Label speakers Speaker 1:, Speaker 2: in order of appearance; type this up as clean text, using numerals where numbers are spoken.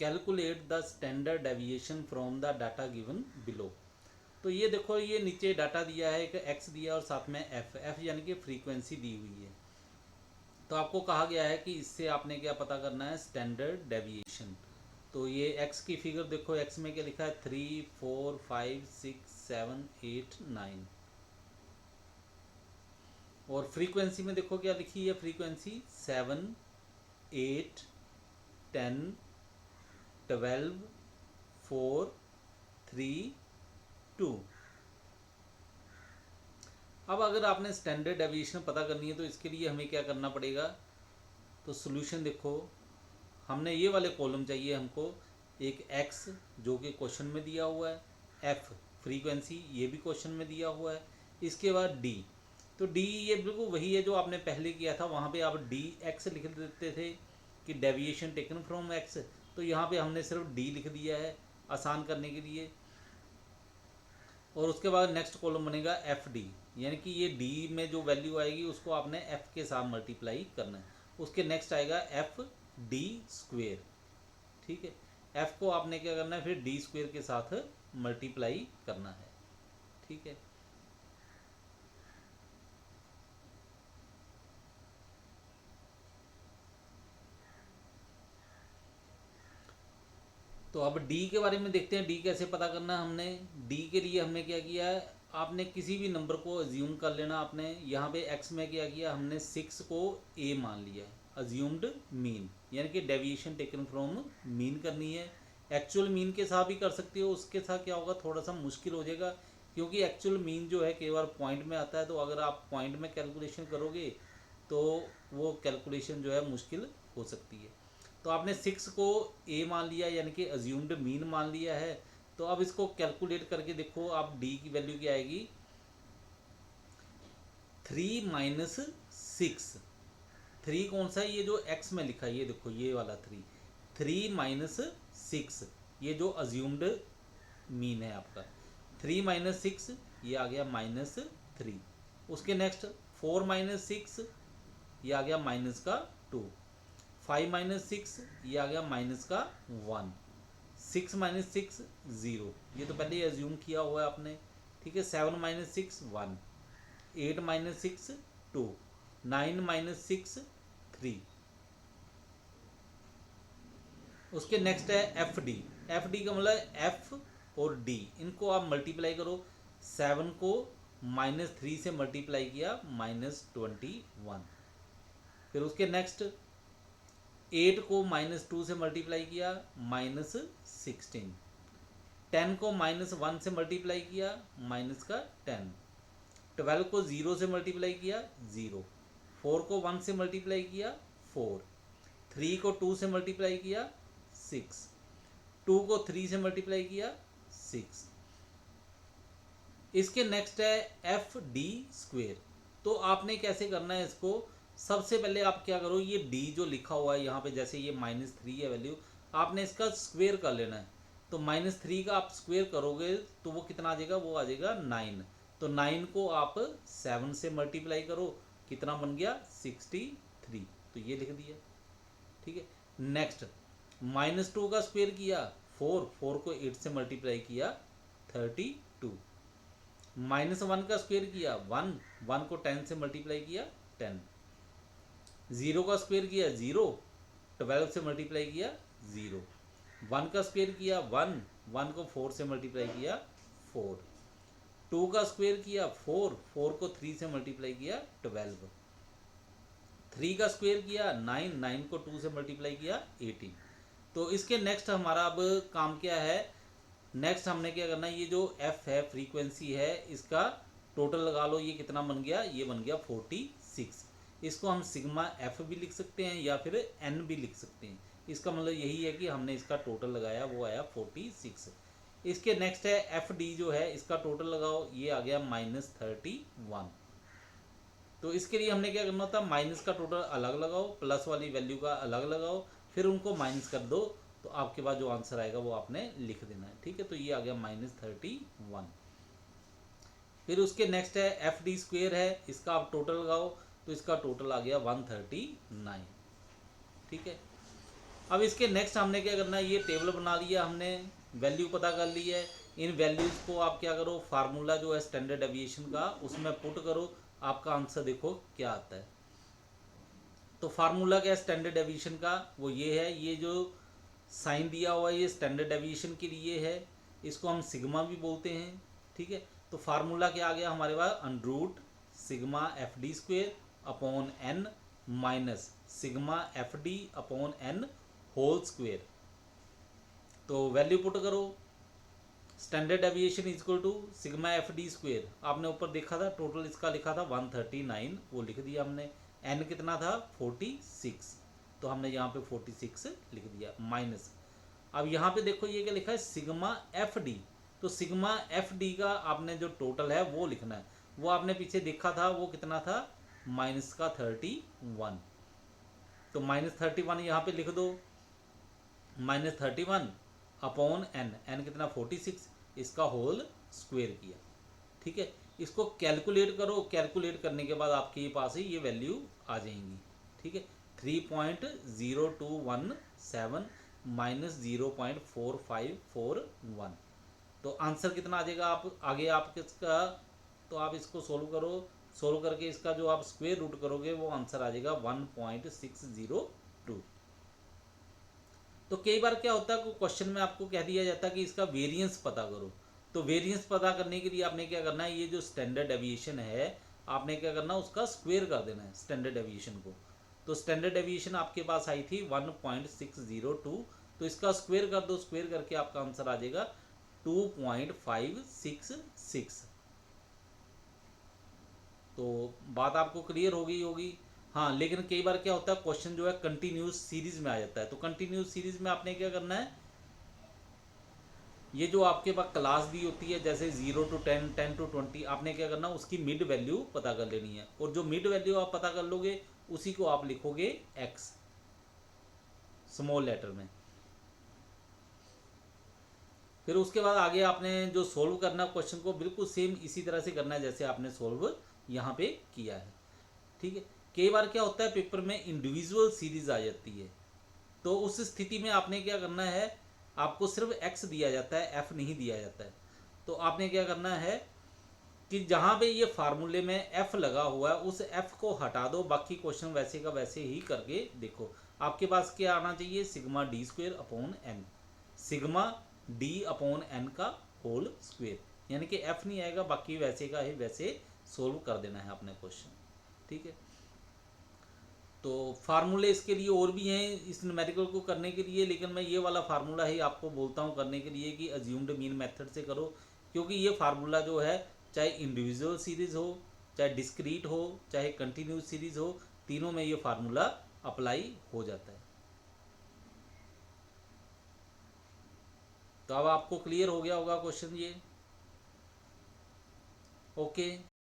Speaker 1: Calculate the standard deviation from the data given below. तो ये देखो, ये नीचे डाटा दिया है, एक एक्स दिया और साथ में एफ यानी कि फ्रीक्वेंसी दी हुई है। तो आपको कहा गया है कि इससे आपने क्या पता करना है, स्टैंडर्ड डेविएशन। तो ये एक्स की फिगर देखो, एक्स में क्या लिखा है, 3 4 5 6 7 8 9। और फ्रीक्वेंसी में देखो क्या लिखी है, फ्रीक्वेंसी 7 8 10 12 4 3 2। अब अगर आपने स्टैंडर्ड डेविएशन पता करनी है तो इसके लिए हमें क्या करना पड़ेगा, तो सोल्यूशन देखो, हमने ये वाले कॉलम चाहिए हमको, एक एक्स जो कि क्वेश्चन में दिया हुआ है, एफ फ्रीक्वेंसी ये भी क्वेश्चन में दिया हुआ है, इसके बाद डी। तो डी ये बिल्कुल वही है जो आपने पहले किया था, वहाँ पे आप डी एक्स लिख देते थे कि डेविएशन टेकन फ्रॉम एक्स। तो यहाँ पे हमने सिर्फ डी लिख दिया है आसान करने के लिए। और उसके बाद नेक्स्ट कॉलम बनेगा एफ डी, यानी कि ये डी में जो वैल्यू आएगी उसको आपने एफ के साथ मल्टीप्लाई करना है। उसके नेक्स्ट आएगा एफ डी स्क्वेयर, ठीक है। एफ को आपने क्या करना है, फिर डी स्क्वेयर के साथ मल्टीप्लाई करना है, ठीक है। तो अब डी के बारे में देखते हैं, डी कैसे पता करना है। हमने डी के लिए हमने क्या किया है, आपने किसी भी नंबर को अज्यूम कर लेना। आपने यहाँ पे एक्स में क्या किया, हमने 6 को ए मान लिया है, अज्यूम्ड मीन, यानी कि डेविएशन टेकन फ्रॉम मीन करनी है। एक्चुअल मीन के साथ भी कर सकती हो, उसके साथ क्या होगा, थोड़ा सा मुश्किल हो जाएगा, क्योंकि एक्चुअल मीन जो है कई बार पॉइंट में आता है। तो अगर आप पॉइंट में कैलकुलेशन करोगे तो वो कैलकुलेशन जो है मुश्किल हो सकती है। तो आपने 6 को ए मान लिया, यानी कि अज्यूम्ड मीन मान लिया है। तो अब इसको कैलकुलेट करके देखो, आप डी की वैल्यू क्या आएगी, 3 माइनस 6। 3 कौन सा है, ये जो एक्स में लिखा है, ये देखो ये वाला 3 माइनस 6, ये जो अज्यूम्ड मीन है आपका। 3 माइनस 6 ये आ गया -3। उसके नेक्स्ट 4 माइनस 6 ये आ गया माइनस का 2। 5 माइनस 6 ये आ गया माइनस का 1। 6 माइनस 6 0, ये तो पहले ही एज्यूम किया हुआ है आपने, ठीक है। 7 माइनस 6 1। 8 माइनस 6 2। 9 माइनस 6 3। उसके नेक्स्ट है एफ डी। एफ डी का मतलब एफ और डी, इनको आप मल्टीप्लाई करो। 7 को -3 से मल्टीप्लाई किया, -21। फिर उसके नेक्स्ट 8 को -2 से मल्टीप्लाई किया, -16। 10 को -1 से मल्टीप्लाई किया, -10। 12 को 0 से मल्टीप्लाई किया, 0। 4 को 1 से मल्टीप्लाई किया, 4। 3 को 2 से मल्टीप्लाई किया, 6। 2 को 3 से मल्टीप्लाई किया, 6। इसके नेक्स्ट है एफ डी स्क्वेयर। तो आपने कैसे करना है इसको, सबसे पहले आप क्या करो, ये डी जो लिखा हुआ है यहाँ पे, जैसे ये -3 है वैल्यू, आपने इसका स्क्वेयर कर लेना है। तो -3 का आप स्क्वेयर करोगे तो वो कितना आ जाएगा, वो आ जाएगा 9। तो 9 को आप 7 से मल्टीप्लाई करो, कितना बन गया, 63। तो ये लिख दिया, ठीक है। नेक्स्ट -2 का स्क्वेयर किया, 4 को 8 से मल्टीप्लाई किया, 32। -1 का स्क्वेयर किया, 1 को 10 से मल्टीप्लाई किया, 10। 0 का स्क्वेयर किया, 0। 12 से मल्टीप्लाई किया, 0। 1 का स्क्वेयर किया, 1 को 4 से मल्टीप्लाई किया, 4। 2 का स्क्वेयर किया, 4 को 3 से मल्टीप्लाई किया, 12। 3 का स्क्वेयर किया, 9 को 2 से मल्टीप्लाई किया, 18। तो इसके नेक्स्ट हमारा अब काम क्या है, नेक्स्ट हमने क्या करना है, ये जो एफ है फ्रीक्वेंसी है, इसका टोटल लगा लो, ये कितना बन गया, ये बन गया 46। इसको हम सिग्मा एफ भी लिख सकते हैं या फिर एन भी लिख सकते हैं। इसका मतलब यही है कि हमने इसका टोटल लगाया, वो आया 46। इसके नेक्स्ट है एफ डी जो है, इसका टोटल लगाओ, ये आ गया -31। तो इसके लिए हमने क्या करना होता है, माइनस का टोटल अलग लगाओ, प्लस वाली वैल्यू का अलग लगाओ, फिर उनको माइनस कर दो, तो आपके पास जो आंसर आएगा वो आपने लिख देना है, ठीक है। तो ये आ गया -31। फिर उसके नेक्स्ट है एफ डी स्क्वेयर है, इसका आप टोटल लगाओ, तो इसका टोटल आ गया 139, ठीक है। अब इसके नेक्स्ट हमने क्या करना है, ये टेबल बना लिया हमने, वैल्यू पता कर ली है। इन वैल्यूज़ को आप क्या करो, फार्मूला जो है स्टैंडर्ड डेविएशन का उसमें पुट करो, आपका आंसर देखो क्या आता है। तो फार्मूला क्या है स्टैंडर्ड डेविएशन का, वो ये है, ये जो साइन दिया हुआ है ये स्टैंडर्ड डेविएशन के लिए है, इसको हम सिग्मा भी बोलते हैं। ठीक है, तो फार्मूला क्या आ गया हमारे पास, under root sigma F D square upon N minus sigma F D upon N whole square. तो वैल्यू पुट करो, standard deviation equal to sigma F D square, आपने ऊपर देखा था टोटल इसका लिखा था 139, वो लिख दिया हमने। एन कितना था 46, तो हमने यहाँ पे 46 लिख दिया माइनस। अब यहाँ पे देखो ये क्या लिखा है सिग्मा एफ डी, तो सिग्मा एफ डी का आपने जो टोटल है वो लिखना है। वो आपने पीछे देखा था वो कितना था, माइनस का 31, तो माइनस 31 यहाँ पे लिख दो, -31 अपॉन एन, एन कितना 46, इसका होल स्क्वायर किया। ठीक है, इसको कैलकुलेट करो, कैलकुलेट करने के बाद आपके पास ही ये वैल्यू आ जाएंगी। ठीक है, 3.0217 माइनस 0.4541, तो आंसर कितना आ जाएगा, आप आगे आप किसका, तो आप इसको सोल्व करो, सोल्व करके इसका जो आप स्क्वायर रूट करोगे वो आंसर आ जाएगा 1.602। तो कई बार क्या होता है कि क्वेश्चन में आपको कह दिया जाता है कि इसका वेरिएंस पता करो, तो वेरिएंस पता करने के लिए आपने क्या करना है, ये जो स्टैंडर्ड डेविएशन है आपने क्या करना है, उसका स्क्वायर कर देना है स्टैंडर्ड डेविएशन को। तो स्टैंडर्ड डेविएशन आपके पास आई थी 1.602, तो इसका स्क्वायर कर दो, स्क्वायर करके आपका आंसर आ जाएगा 2.566। तो बात आपको क्लियर हो गई होगी। हाँ, लेकिन कई बार क्या होता है क्वेश्चन जो है कंटिन्यूस सीरीज में आ जाता है, तो कंटिन्यूस सीरीज में आपने क्या करना है, ये जो आपके पास क्लास दी होती है जैसे 0 to 10, 10 to 20, आपने क्या करना उसकी मिड वैल्यू पता कर लेनी है, और जो मिड वैल्यू आप पता कर लोगे उसी को आप लिखोगे x स्मॉल लेटर में। फिर उसके बाद आगे आपने जो सोल्व करना क्वेश्चन को बिल्कुल सेम इसी तरह से करना है जैसे आपने सोल्व यहाँ पे किया है। ठीक है, कई बार क्या होता है पेपर में इंडिविजुअल सीरीज आ जाती है, तो उस स्थिति में आपने क्या करना है, आपको सिर्फ x दिया जाता है, f नहीं दिया जाता है। तो आपने क्या करना है कि जहाँ पे ये फार्मूले में f लगा हुआ है उस f को हटा दो, बाकी क्वेश्चन वैसे का वैसे ही करके देखो। आपके पास क्या आना चाहिए, sigma D square upon N, sigma D upon N का होल स्क्वेयर, यानी कि f नहीं आएगा, बाकी वैसे का ही वैसे सोल्व कर देना है अपने क्वेश्चन। ठीक है, तो फार्मूले इसके लिए और भी हैं इस न्यूमेरिकल को करने के लिए, लेकिन मैं ये वाला फार्मूला ही आपको बोलता हूँ करने के लिए कि अज्यूम्ड मीन मेथड से करो, क्योंकि ये फार्मूला जो है चाहे इंडिविजुअल सीरीज हो, चाहे डिस्क्रीट हो, चाहे कंटिन्यूस सीरीज हो, तीनों में ये फार्मूला अप्लाई हो जाता है। तो अब आपको क्लियर हो गया होगा क्वेश्चन ये। ओके।